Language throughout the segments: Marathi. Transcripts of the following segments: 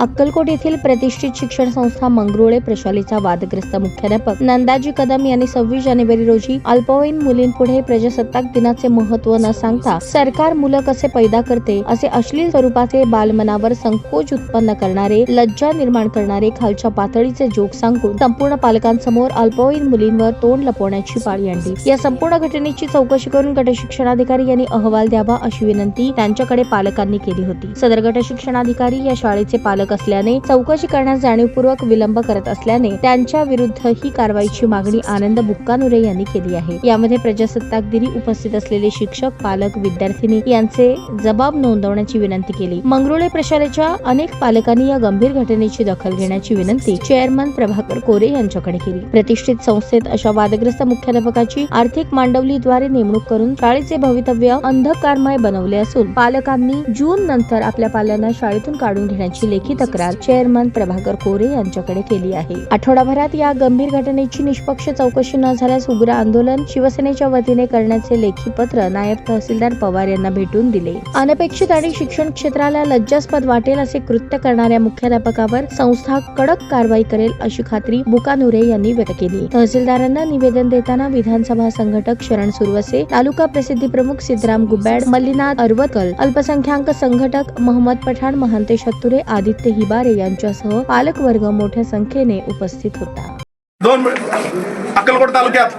अक्कलकोट येथील प्रतिष्ठित शिक्षण संस्था मंगरुळे प्रशालेचा वादग्रस्त मुख्याध्यापक नंदाजी कदम यांनी 26 जानेवारी रोजी अल्पवयीन मुलींपुढे प्रजासत्ताक दिनाचे महत्त्व न सांगता सरकार मुलं कसे पैदा करते असे अश्लील स्वरूपाचे बालमनावर संकोच उत्पन्न करणारे, लज्जा निर्माण करणारे खालच्या पातळीचे जोक सांगून संपूर्ण पालकांसमोर अल्पवयीन मुलींवर तोंड लपवण्याची पाळी आणली। या संपूर्ण घटनेची चौकशी करून गट शिक्षणाधिकारी यांनी अहवाल द्यावा अशी विनंती त्यांच्याकडे पालकांनी केली होती। सदर गट शिक्षणाधिकारी या शाळेचे पालक असल्याने चौकशी करण्यास जाणीवपूर्वक विलंब करत असल्याने त्यांच्या विरुद्ध ही कारवाईची मागणी आनंद बुक्कानुरे यांनी केली आहे। यामध्ये प्रजासत्ताक दिनी उपस्थित असलेले शिक्षक, पालक, विद्यार्थिनी यांचे जबाब नोंदवण्याची विनंती केली। मंगरुळे प्रशालेच्या अनेक पालकांनी या गंभीर घटनेची दखल घेण्याची विनंती चेअरमन प्रभाकर कोरे यांच्याकडे केली। प्रतिष्ठित संस्थेत अशा वादग्रस्त मुख्याध्यापकाची आर्थिक मांडवलीद्वारे नेमणूक करून शाळेचे भवितव्य अंधकारमय बनवले असून पालकांनी जून नंतर आपल्या पाल्यांना शाळेतून काढून घेण्याची लेखी तक्रार चेअरमन प्रभाकर कोरे यांच्याकडे केली आहे। आठवडाभरात या गंभीर घटनेची निष्पक्ष चौकशी न झाल्यास उग्र आंदोलन शिवसेनेच्या वतीने करण्याचे लेखी पत्र नायब तहसीलदार पवार यांना भेटून दिले। अनपेक्षित आणि शिक्षण क्षेत्राला लज्जास्पद वाटेल असे कृत्य करणाऱ्या मुख्याध्यापकावर संस्था कडक कारवाई करेल अशी खात्री बुकानुरे यांनी व्यक्त केली। तहसीलदारांना निवेदन देताना विधानसभा संघटक शरण सुरवसे, तालुका प्रसिद्धी प्रमुख सिद्धराम गुब्बाड, मल्लीनाथ अरवतकल, अल्पसंख्याक संघटक मोहम्मद पठाण, महंतेश हत्तुरे, आदित्य हिबारे यांच्यासह पालक वर्ग मोठ्या संख्येने उपस्थित होता। अक्कलकोट तालुक्यात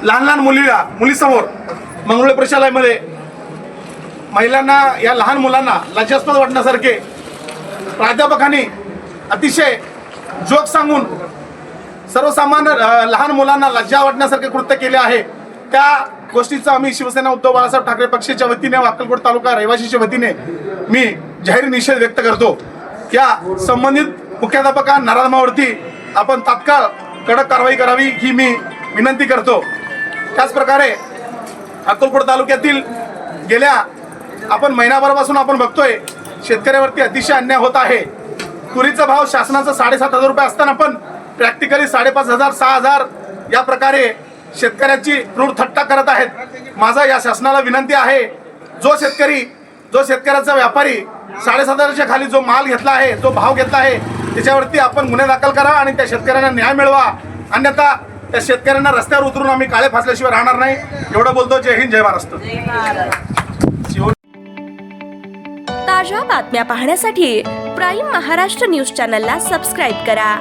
लहान मुलीसमोर मंगरुळे प्रशालेमध्ये महिलांना, या लहान मुलांना लज्जास्पद वाटण्यासारखे प्राध्यापकांनी अतिशय जोक सांगून सर्वसामान्य लहान मुलांना लज्जा वाटण्यासारखे कृत्य केले आहे। त्या गोष्टीचा आम्ही शिवसेना उद्धव बाळासाहेब ठाकरे पक्षाच्या वतीने, अक्कलकोट तालुका रहिवासीच्या वतीने मी जाहीर निषेध व्यक्त करतो। या संबंधित मुख्याध्यापका नराधमावरती आपण तात्काळ कडक कारवाई करावी ही मी विनंती करतो। त्याच प्रकारे अक्कलकोट तालुक्यातील गेल्या आपण महिनाभरापासून आपण बघतोय शेतकऱ्यावरती अतिशय अन्याय होत आहे। तुरीचा भाव शासनाचा 7,500 रुपये असताना पण प्रॅक्टिकली 5,500, 6,000 या प्रकारे शेतकऱ्याची क्रूर थट्टा करत आहेत। माझा या शासनाला विनंती आहे, जो शेतकऱ्याचा व्यापारी 7,500च्या खाली जो माल घेतला आहे, जो भाव घेतला आहे, त्याच्यावरती आपण गुन्हे दाखल करा आणि त्या शेतकऱ्यांना न्याय मिळवा, अन्यथा त्या शेतकऱ्यांना रस्त्यावर उतरून आम्ही काळे फासल्याशिवाय राहणार नाही। एवढं बोलतो। जय हिंद, जय महाराष्ट्र। ताज्या बातम्या पाहण्यासाठी प्राईम महाराष्ट्र न्यूज चॅनलला सबस्क्राईब करा।